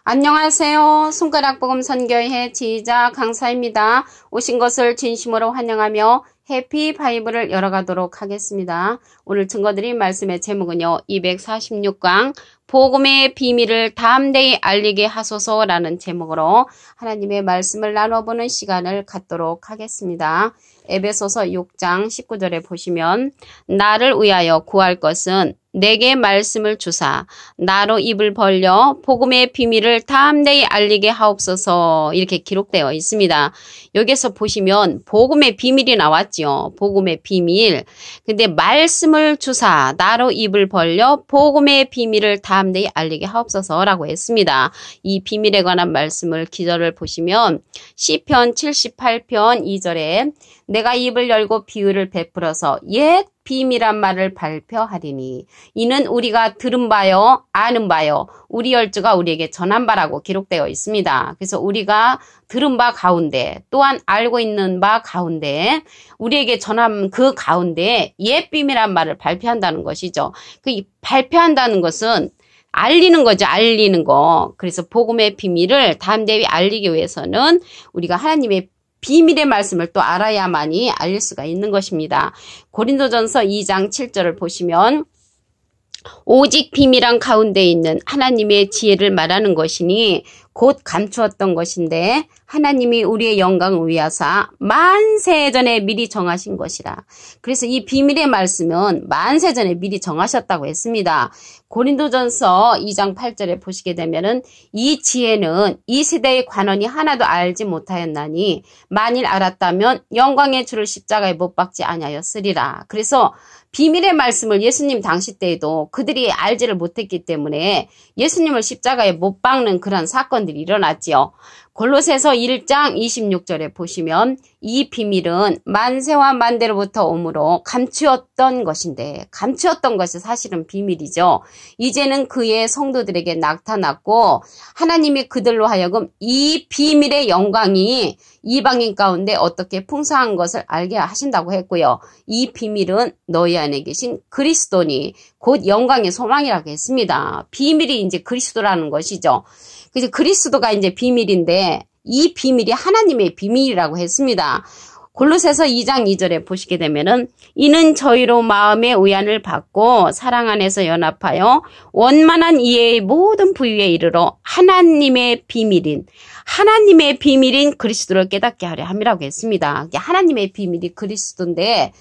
안녕하세요. 손가락복음 선교회 지휘자 강사입니다. 오신 것을 진심으로 환영하며 해피 바이블을 열어가도록 하겠습니다. 오늘 증거드린 말씀의 제목은요. 246강 복음의 비밀을 담대히 알리게 하소서라는 제목으로 하나님의 말씀을 나눠보는 시간을 갖도록 하겠습니다. 에베소서 6장 19절에 보시면 나를 위하여 구할 것은 내게 말씀을 주사 나로 입을 벌려 복음의 비밀을 담대히 알리게 하옵소서 이렇게 기록되어 있습니다. 여기서 보시면 복음의 비밀이 나왔죠. 복음의 비밀. 근데 말씀을 주사 나로 입을 벌려 복음의 비밀을 담대히 알리게 하옵소서라고 했습니다. 이 비밀에 관한 말씀을 기절을 보시면 시편 78편 2절에 내가 입을 열고 비유를 베풀어서 옛 비밀한 말을 발표하리니 이는 우리가 들은 바요 아는 바요 우리 열주가 우리에게 전한 바라고 기록되어 있습니다. 그래서 우리가 들은 바 가운데 또한 알고 있는 바 가운데 우리에게 전한 그 가운데 옛 비밀한 말을 발표한다는 것이죠. 그 발표한다는 것은 알리는 거죠. 알리는 거. 그래서 복음의 비밀을 담대히 알리기 위해서는 우리가 하나님의 비밀의 말씀을 또 알아야만이 알릴 수가 있는 것입니다. 고린도전서 2장 7절을 보시면 오직 비밀한 가운데 있는 하나님의 지혜를 말하는 것이니 곧 감추었던 것인데 하나님이 우리의 영광을 위하사 만세 전에 미리 정하신 것이라. 그래서 이 비밀의 말씀은 만세 전에 미리 정하셨다고 했습니다. 고린도전서 2장 8절에 보시게 되면은 이 지혜는 이 세대의 관원이 하나도 알지 못하였나니 만일 알았다면 영광의 주를 십자가에 못 박지 아니하였으리라. 그래서 비밀의 말씀을 예수님 당시 때에도 그들이 알지를 못했기 때문에 예수님을 십자가에 못 박는 그런 사건들이 일어났지요. 골로새서 1장 26절에 보시면 이 비밀은 만세와 만대로부터 오므로 감추었던 것인데 감추었던 것이 사실은 비밀이죠. 이제는 그의 성도들에게 나타났고 하나님이 그들로 하여금 이 비밀의 영광이 이방인 가운데 어떻게 풍성한 것을 알게 하신다고 했고요. 이 비밀은 너희 안에 계신 그리스도니 곧 영광의 소망이라고 했습니다. 비밀이 이제 그리스도라는 것이죠. 그래서 그리스도가 이제 비밀인데 이 비밀이 하나님의 비밀이라고 했습니다. 골로새서 2장 2절에 보시게 되면은 이는 저희로 마음의 위안을 받고 사랑 안에서 연합하여 원만한 이해의 모든 부유에 이르러 하나님의 비밀인 그리스도를 깨닫게 하려 함이라고 했습니다. 하나님의 비밀이 그리스도인데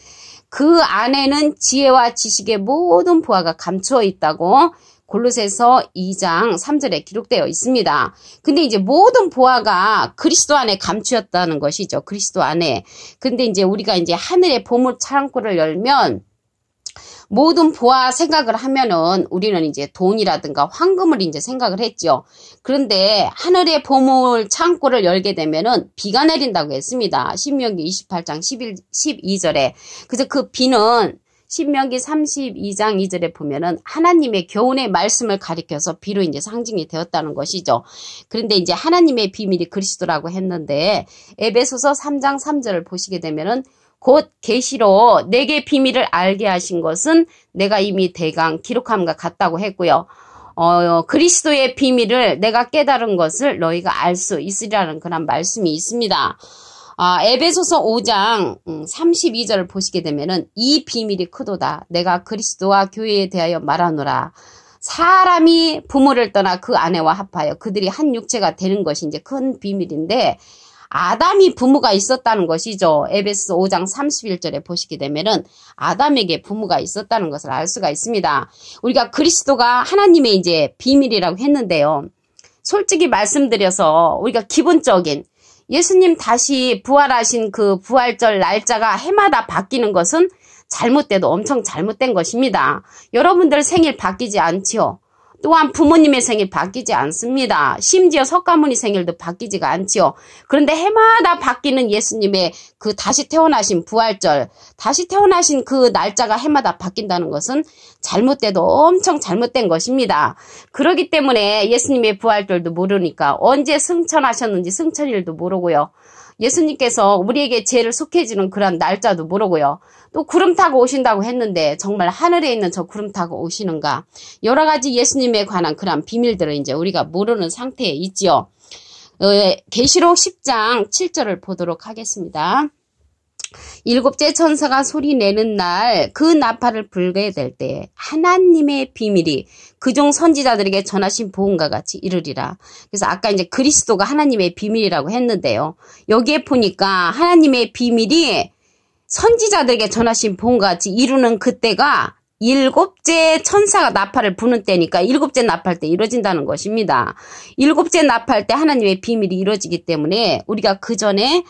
그 안에는 지혜와 지식의 모든 부하가 감추어 있다고 골로새서 2장 3절에 기록되어 있습니다. 근데 이제 모든 보화가 그리스도 안에 감추었다는 것이죠. 그리스도 안에. 근데 이제 우리가 이제 하늘의 보물 창고를 열면 모든 보화 생각을 하면은 우리는 이제 돈이라든가 황금을 이제 생각을 했죠. 그런데 하늘의 보물 창고를 열게 되면은 비가 내린다고 했습니다. 신명기 28장 12절에. 그래서 그 비는 신명기 32장 2절에 보면은 하나님의 교훈의 말씀을 가리켜서 비로 이제 상징이 되었다는 것이죠. 그런데 이제 하나님의 비밀이 그리스도라고 했는데 에베소서 3장 3절을 보시게 되면은 곧 계시로 내게 비밀을 알게 하신 것은 내가 이미 대강 기록함과 같다고 했고요. 그리스도의 비밀을 내가 깨달은 것을 너희가 알 수 있으리라는 그런 말씀이 있습니다. 에베소서 5장 32절을 보시게 되면은 이 비밀이 크도다. 내가 그리스도와 교회에 대하여 말하노라. 사람이 부모를 떠나 그 아내와 합하여 그들이 한 육체가 되는 것이 이제 큰 비밀인데 아담이 부모가 있었다는 것이죠. 에베소서 5장 31절에 보시게 되면은 아담에게 부모가 있었다는 것을 알 수가 있습니다. 우리가 그리스도가 하나님의 이제 비밀이라고 했는데요. 솔직히 말씀드려서 우리가 기본적인 예수님 다시 부활하신 그 부활절 날짜가 해마다 바뀌는 것은 잘못돼도 엄청 잘못된 것입니다. 여러분들 생일 바뀌지 않지요. 또한 부모님의 생일 바뀌지 않습니다. 심지어 석가모니 생일도 바뀌지가 않지요. 그런데 해마다 바뀌는 예수님의 그 다시 태어나신 부활절, 다시 태어나신 그 날짜가 해마다 바뀐다는 것은 잘못돼도 엄청 잘못된 것입니다. 그렇기 때문에 예수님의 부활절도 모르니까 언제 승천하셨는지 승천일도 모르고요. 예수님께서 우리에게 죄를 속해주는 그런 날짜도 모르고요. 또 구름 타고 오신다고 했는데 정말 하늘에 있는 저 구름 타고 오시는가? 여러 가지 예수님에 관한 그런 비밀들을 이제 우리가 모르는 상태에 있지요. 계시록 10장 7절을 보도록 하겠습니다. 일곱째 천사가 소리 내는 날 그 나팔을 불게 될 때 하나님의 비밀이 그중 선지자들에게 전하신 보응과 같이 이르리라. 그래서 아까 이제 그리스도가 하나님의 비밀이라고 했는데요. 여기에 보니까 하나님의 비밀이 선지자들에게 전하신 보응과 같이 이루는 그때가 일곱째 천사가 나팔을 부는 때니까 일곱째 나팔 때 이루어진다는 것입니다. 일곱째 나팔 때 하나님의 비밀이 이루어지기 때문에 우리가 그 전에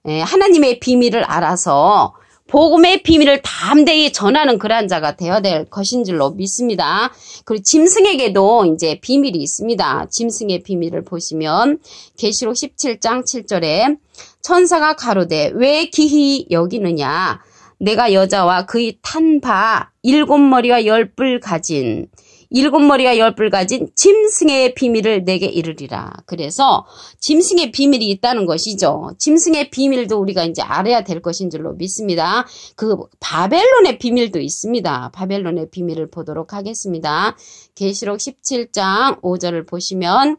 하나님의 비밀을 알아서 복음의 비밀을 담대히 전하는 그러한 자가 되어야 될 것인 줄로 믿습니다. 그리고 짐승에게도 이제 비밀이 있습니다. 짐승의 비밀을 보시면 계시록 17장 7절에 천사가 가로되 왜 기히 여기느냐 내가 여자와 그의 탄 바 7머리와 10뿔 가진 7머리와 10뿔 가진 짐승의 비밀을 내게 이르리라. 그래서 짐승의 비밀이 있다는 것이죠. 짐승의 비밀도 우리가 이제 알아야 될 것인 줄로 믿습니다. 그 바벨론의 비밀도 있습니다. 바벨론의 비밀을 보도록 하겠습니다. 계시록 17장 5절을 보시면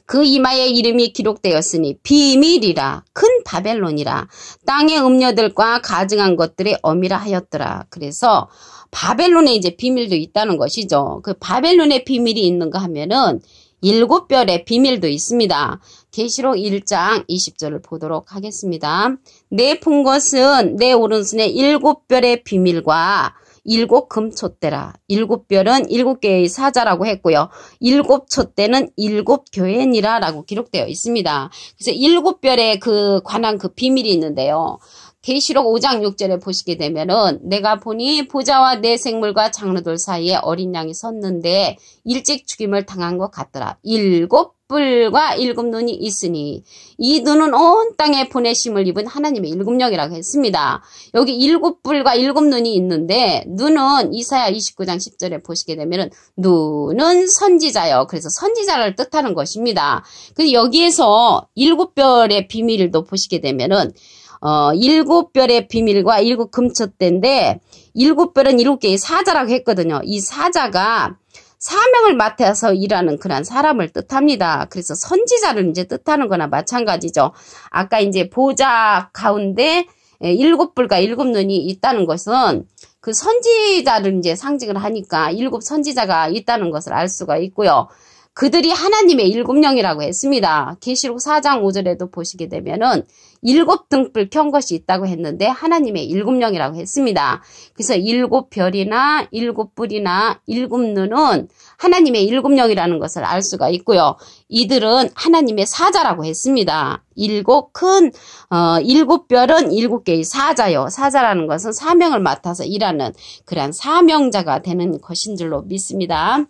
그 이마에 이름이 기록되었으니 비밀이라 큰 바벨론이라 땅의 음녀들과 가증한 것들의 어미라 하였더라. 그래서 바벨론에 이제 비밀도 있다는 것이죠. 그 바벨론의 비밀이 있는가 하면은 7별의 비밀도 있습니다. 계시록 1장 20절을 보도록 하겠습니다. 내 본 것은 내 오른손에 7별의 비밀과 7 금촛대라. 7별은 7개의 사자라고 했고요. 7 촛대는 7 교회니라 라고 기록되어 있습니다. 그래서 7별의 그 관한 그 비밀이 있는데요. 계시록 5장 6절에 보시게 되면은 내가 보니 보좌와 내 생물과 장로들 사이에 어린 양이 섰는데 일찍 죽임을 당한 것 같더라. 7뿔과 7눈이 있으니 이 눈은 온 땅에 보내심을 입은 하나님의 7영이라고 했습니다. 여기 7뿔과 7눈이 있는데 눈은 이사야 29장 10절에 보시게 되면은 눈은 선지자요. 그래서 선지자를 뜻하는 것입니다. 그래서 여기에서 7별의 비밀도 보시게 되면은 7별의 비밀과 7 금촛대인데 7별은 7개의 사자라고 했거든요. 이 사자가 사명을 맡아서 일하는 그런 사람을 뜻합니다. 그래서 선지자를 이제 뜻하는 거나 마찬가지죠. 아까 이제 보좌 가운데 7뿔과 7눈이 있다는 것은 그 선지자를 이제 상징을 하니까 7 선지자가 있다는 것을 알 수가 있고요. 그들이 하나님의 7영이라고 했습니다. 계시록 4장 5절에도 보시게 되면은 7 등불 켠 것이 있다고 했는데 하나님의 7영이라고 했습니다. 그래서 7별이나 7뿔이나 7눈은 하나님의 7영이라는 것을 알 수가 있고요. 이들은 하나님의 사자라고 했습니다. 7별은 7개의 사자요. 사자라는 것은 사명을 맡아서 일하는 그런 사명자가 되는 것인 줄로 믿습니다.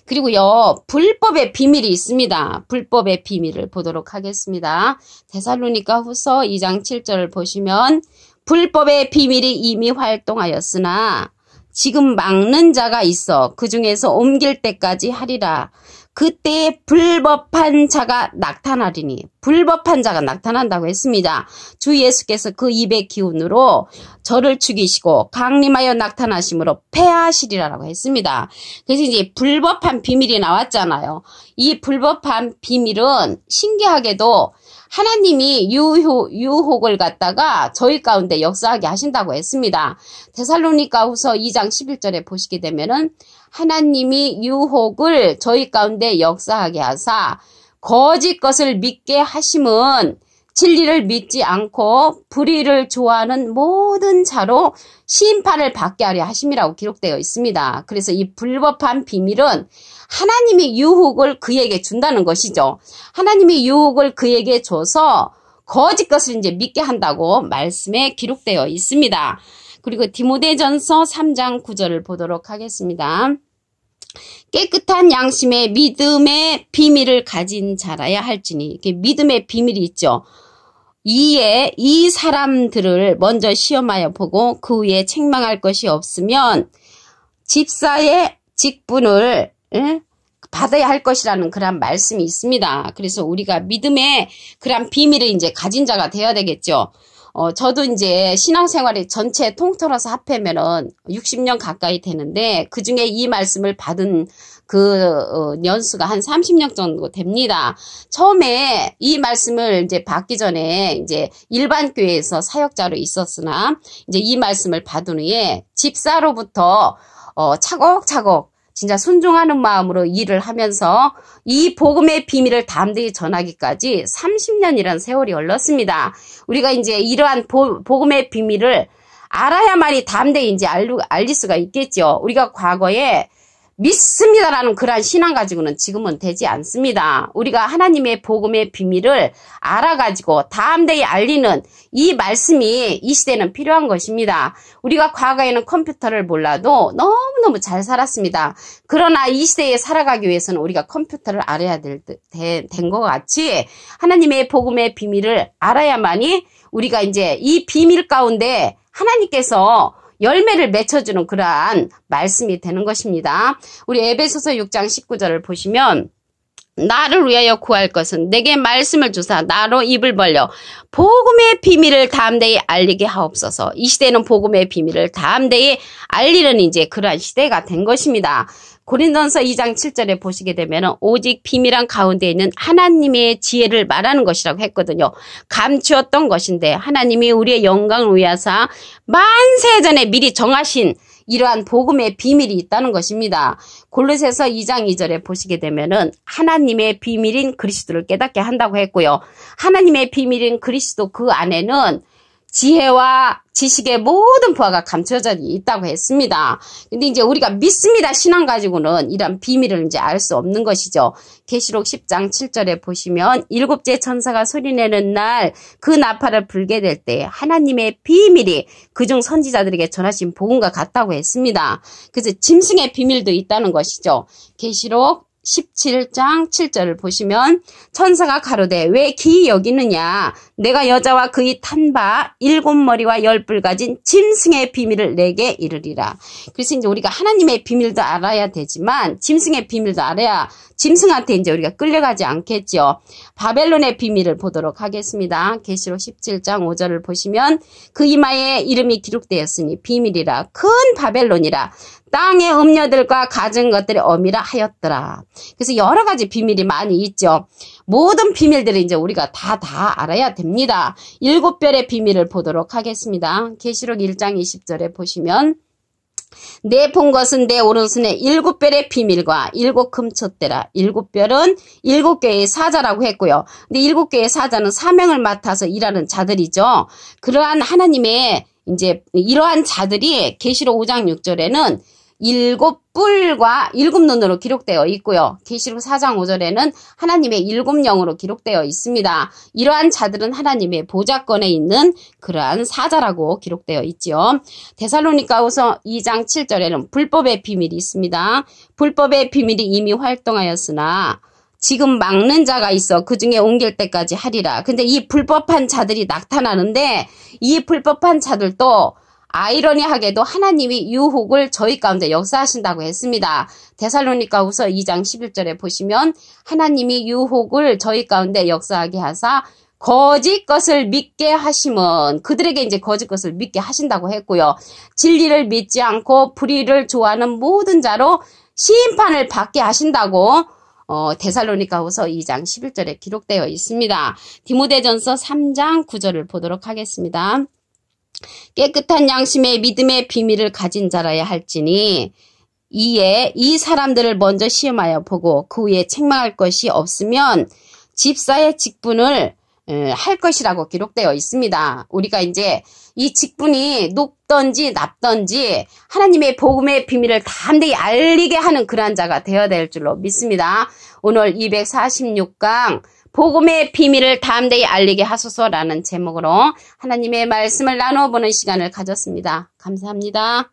그리고요, 불법의 비밀이 있습니다. 불법의 비밀을 보도록 하겠습니다. 데살로니가 후서 2장 7절을 보시면 불법의 비밀이 이미 활동하였으나 지금 막는 자가 있어 그 중에서 옮길 때까지 하리라. 그때 불법한 자가 나타나리니 불법한 자가 나타난다고 했습니다. 주 예수께서 그 입의 기운으로 저를 죽이시고 강림하여 나타나심으로 패하시리라고 했습니다. 그래서 이제 불법한 비밀이 나왔잖아요. 이 불법한 비밀은 신기하게도 하나님이 유혹을 갖다가 저희 가운데 역사하게 하신다고 했습니다. 데살로니가 후서 2장 11절에 보시게 되면은 하나님이 유혹을 저희 가운데 역사하게 하사 거짓 것을 믿게 하심은 진리를 믿지 않고 불의를 좋아하는 모든 자로 심판을 받게 하려 하심이라고 기록되어 있습니다. 그래서 이 불법한 비밀은 하나님이 유혹을 그에게 준다는 것이죠. 하나님이 유혹을 그에게 줘서 거짓 것을 이제 믿게 한다고 말씀에 기록되어 있습니다. 그리고 디모데전서 3장 9절을 보도록 하겠습니다. 깨끗한 양심의 믿음의 비밀을 가진 자라야 할지니, 이렇게 믿음의 비밀이 있죠. 이에 이 사람들을 먼저 시험하여 보고 그 후에 책망할 것이 없으면 집사의 직분을 받아야 할 것이라는 그런 말씀이 있습니다. 그래서 우리가 믿음의 그런 비밀을 이제 가진 자가 되어야 되겠죠. 저도 이제 신앙생활이 전체 통틀어서 합하면은 60년 가까이 되는데, 그 중에 이 말씀을 받은 연수가 한 30년 정도 됩니다. 처음에 이 말씀을 이제 받기 전에 이제 일반 교회에서 사역자로 있었으나, 이제 이 말씀을 받은 후에 집사로부터 차곡차곡 진짜 순종하는 마음으로 일을 하면서 이 복음의 비밀을 담대히 전하기까지 30년이라는 세월이 흘렀습니다. 우리가 이제 이러한 복음의 비밀을 알아야만이 담대히 이제 알릴 수가 있겠죠. 우리가 과거에 믿습니다라는 그러한 신앙 가지고는 지금은 되지 않습니다. 우리가 하나님의 복음의 비밀을 알아가지고 담대히 알리는 이 말씀이 이 시대는 필요한 것입니다. 우리가 과거에는 컴퓨터를 몰라도 너무너무 잘 살았습니다. 그러나 이 시대에 살아가기 위해서는 우리가 컴퓨터를 알아야 된 것 같이 하나님의 복음의 비밀을 알아야만이 우리가 이제 이 비밀 가운데 하나님께서 열매를 맺혀주는 그러한 말씀이 되는 것입니다. 우리 에베소서 6장 19절을 보시면, 나를 위하여 구할 것은 내게 말씀을 주사 나로 입을 벌려 복음의 비밀을 담대히 알리게 하옵소서. 이 시대는 복음의 비밀을 담대히 알리는 이제 그러한 시대가 된 것입니다. 고린도전서 2장 7절에 보시게 되면 오직 비밀한 가운데 있는 하나님의 지혜를 말하는 것이라고 했거든요. 감추었던 것인데 하나님이 우리의 영광을 위하사 만세전에 미리 정하신 이러한 복음의 비밀이 있다는 것입니다. 골로새서 2장 2절에 보시게 되면은 하나님의 비밀인 그리스도를 깨닫게 한다고 했고요. 하나님의 비밀인 그리스도 그 안에는 지혜와 지식의 모든 부하가 감춰져 있다고 했습니다. 근데 이제 우리가 믿습니다 신앙 가지고는 이런 비밀을 이제 알 수 없는 것이죠. 계시록 10장 7절에 보시면 일곱째 천사가 소리내는 날 그 나팔을 불게 될 때 하나님의 비밀이 그중 선지자들에게 전하신 복음과 같다고 했습니다. 그래서 짐승의 비밀도 있다는 것이죠. 계시록 17장 7절을 보시면 천사가 가로되 왜 기이 여기느냐, 내가 여자와 그의 탄 바 7머리와 10뿔 가진 짐승의 비밀을 내게 이르리라. 그래서 이제 우리가 하나님의 비밀도 알아야 되지만 짐승의 비밀도 알아야 짐승한테 이제 우리가 끌려가지 않겠죠. 바벨론의 비밀을 보도록 하겠습니다. 계시록 17장 5절을 보시면 그 이마에 이름이 기록되었으니 비밀이라 큰 바벨론이라 땅의 음녀들과 가진 것들의 어미라 하였더라. 그래서 여러 가지 비밀이 많이 있죠. 모든 비밀들을 이제 우리가 다 알아야 됩니다. 7별의 비밀을 보도록 하겠습니다. 계시록 1장 20절에 보시면 내 본 것은 내 오른손에 7별의 비밀과 7금촛대라. 7별은 7개의 사자라고 했고요. 근데 7개의 사자는 사명을 맡아서 일하는 자들이죠. 그러한 하나님의 이제 이러한 자들이 계시록 5장 6절에는 7뿔과 7눈으로 기록되어 있고요. 계시록 4장 5절에는 하나님의 7영으로 기록되어 있습니다. 이러한 자들은 하나님의 보좌권에 있는 그러한 사자라고 기록되어 있죠. 데살로니가후서 2장 7절에는 불법의 비밀이 있습니다. 불법의 비밀이 이미 활동하였으나 지금 막는 자가 있어 그 중에 옮길 때까지 하리라. 근데 이 불법한 자들이 나타나는데 이 불법한 자들도 아이러니하게도 하나님이 유혹을 저희 가운데 역사하신다고 했습니다. 데살로니가후서 2장 11절에 보시면 하나님이 유혹을 저희 가운데 역사하게 하사 거짓 것을 믿게 하심은 그들에게 이제 거짓 것을 믿게 하신다고 했고요. 진리를 믿지 않고 불의를 좋아하는 모든 자로 심판을 받게 하신다고 데살로니가후서 2장 11절에 기록되어 있습니다. 디모데전서 3장 9절을 보도록 하겠습니다. 깨끗한 양심의 믿음의 비밀을 가진 자라야 할지니 이에 이 사람들을 먼저 시험하여 보고 그 후에 책망할 것이 없으면 집사의 직분을 할 것이라고 기록되어 있습니다. 우리가 이제 이 직분이 높든지 낮든지 하나님의 복음의 비밀을 담대히 알리게 하는 그러한 자가 되어야 될 줄로 믿습니다. 오늘 246강 복음의 비밀을 담대히 알리게 하소서라는 제목으로 하나님의 말씀을 나누어 보는 시간을 가졌습니다. 감사합니다.